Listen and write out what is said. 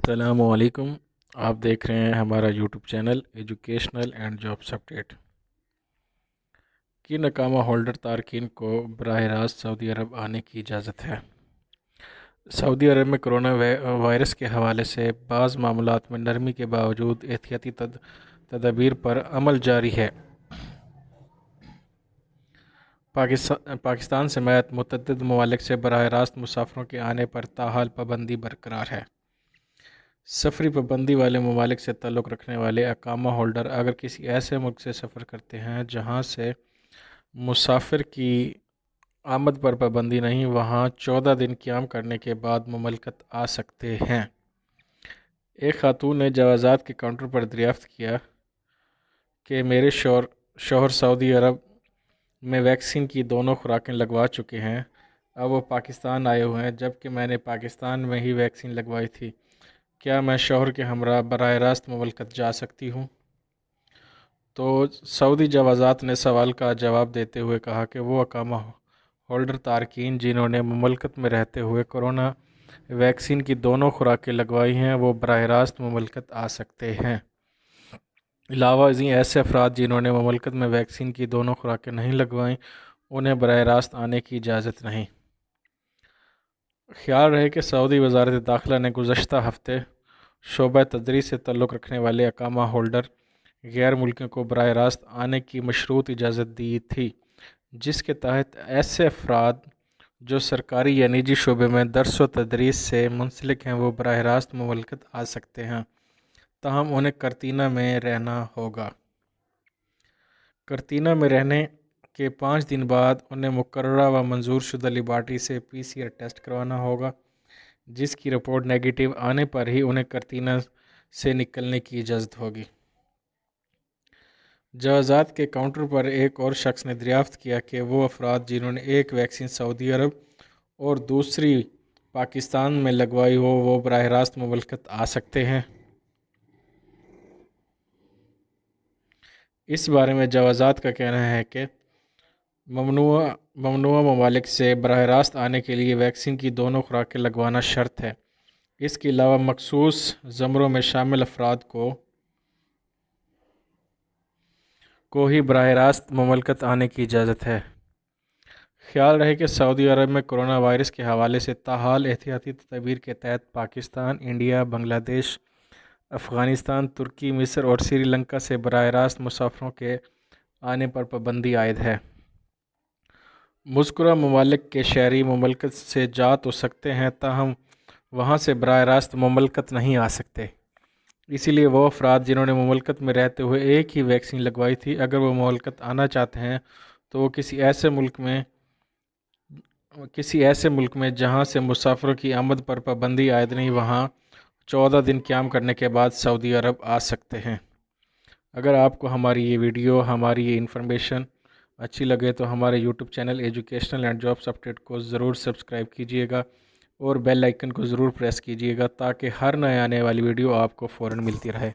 السلام علیکم۔ آپ دیکھ رہے ہیں ہمارا YouTube channel educational and jobs update. کن اقامہ ہولڈر تارکین کو براہ راست سعودی عرب آنے کی اجازت ہے؟ سعودی عرب میں کرونا وائرس کے حوالے سے بعض معاملات میں نرمی کے باوجود احتیاطی تدابیر پر عمل جاری ہے۔ پاکستان سمیت متعدد ممالک سے براہ راست مسافروں کے آنے پر تاحال پابندی برقرار ہے۔ سفری پابندی والے ممالک سے تعلق رکھنے والے اقامہ ہولڈر اگر کسی ایسے ملک سے سفر کرتے ہیں جہاں سے مسافر کی آمد پر پابندی نہیں، وہاں 14 دن قیام کرنے کے بعد مملکت آ سکتے ہیں۔ ایک خاتون نے جوازات کے کاؤنٹر پر دریافت کیا کہ میرے شوہر سعودی عرب میں ویکسین کی دونوں خوراکیں لگوا چکے ہیں، اب وہ پاکستان آئے ہوئے ہیں جبکہ میں نے پاکستان میں ہی ویکسین لگوائی تھی، کیا میں شوہر کے ہمراہ براہ راست مملکت جا سکتی ہوں؟ تو سعودی جوازات نے سوال کا جواب دیتے ہوئے کہا کہ وہ اقامہ ہولڈر تارکین جنہوں نے مملکت میں رہتے ہوئے کورونا ویکسین کی دونوں خوراکیں لگوائی ہیں وہ براہ راست مملکت آ سکتے ہیں۔ علاوہ ازیں ایسے افراد جنہوں نے مملکت میں ویکسین کی دونوں خوراکیں نہیں لگوائیں انہیں براہ راست آنے کی اجازت نہیں۔ خیال رہے کہ سعودی وزارت داخلہ نے گزشتہ ہفتے شعبہ تدریس سے تعلق رکھنے والے اقامہ ہولڈر غیر ملکیوں کو براہ راست آنے کی مشروط اجازت دی تھی، جس کے تحت ایسے افراد جو سرکاری یا نجی شعبے میں درس و تدریس سے منسلک ہیں وہ براہ راست مملکت آ سکتے ہیں، تاہم انہیں قرنطینہ میں رہنا ہوگا۔ قرنطینہ میں رہنے کے 5 دن بعد انہیں مقررہ و منظور شدہ لیبارٹری سے PCR ٹیسٹ کروانا ہوگا، جس کی رپورٹ نیگیٹو آنے پر ہی انہیں قرنطینہ سے نکلنے کی اجازت ہوگی۔ جوازات کے کاؤنٹر پر ایک اور شخص نے دریافت کیا کہ وہ افراد جنہوں نے ایک ویکسین سعودی عرب اور دوسری پاکستان میں لگوائی ہو وہ براہ راست مملکت آ سکتے ہیں۔ اس بارے میں جوازات کا کہنا ہے کہ ممنوعہ ممالک سے براہ راست آنے کے لیے ویکسین کی دونوں خوراکیں لگوانا شرط ہے۔ اس کے علاوہ مخصوص زمروں میں شامل افراد کو ہی براہ راست مملکت آنے کی اجازت ہے۔ خیال رہے کہ سعودی عرب میں کرونا وائرس کے حوالے سے تاحال احتیاطی تدابیر کے تحت پاکستان، انڈیا، بنگلہ دیش، افغانستان، ترکی، مصر اور سری لنکا سے براہ راست مسافروں کے آنے پر پابندی عائد ہے۔ مذکورہ ممالک کے شہری مملکت سے جا تو سکتے ہیں تاہم وہاں سے براہ راست مملکت نہیں آ سکتے۔ اسی لیے وہ افراد جنہوں نے مملکت میں رہتے ہوئے ایک ہی ویکسین لگوائی تھی اگر وہ مملکت آنا چاہتے ہیں تو وہ کسی ایسے ملک میں جہاں سے مسافروں کی آمد پر پابندی عائد نہیں وہاں 14 دن قیام کرنے کے بعد سعودی عرب آ سکتے ہیں۔ اگر آپ کو ہماری یہ ویڈیو، ہماری یہ انفارمیشن اچھی لگے تو ہمارے YouTube channel educational and jobs update کو ضرور سبسکرائب کیجیے گا اور بیل آئیکن کو ضرور پریس کیجیے گا تاکہ ہر نئے آنے والی ویڈیو آپ کو فوراً ملتی رہے۔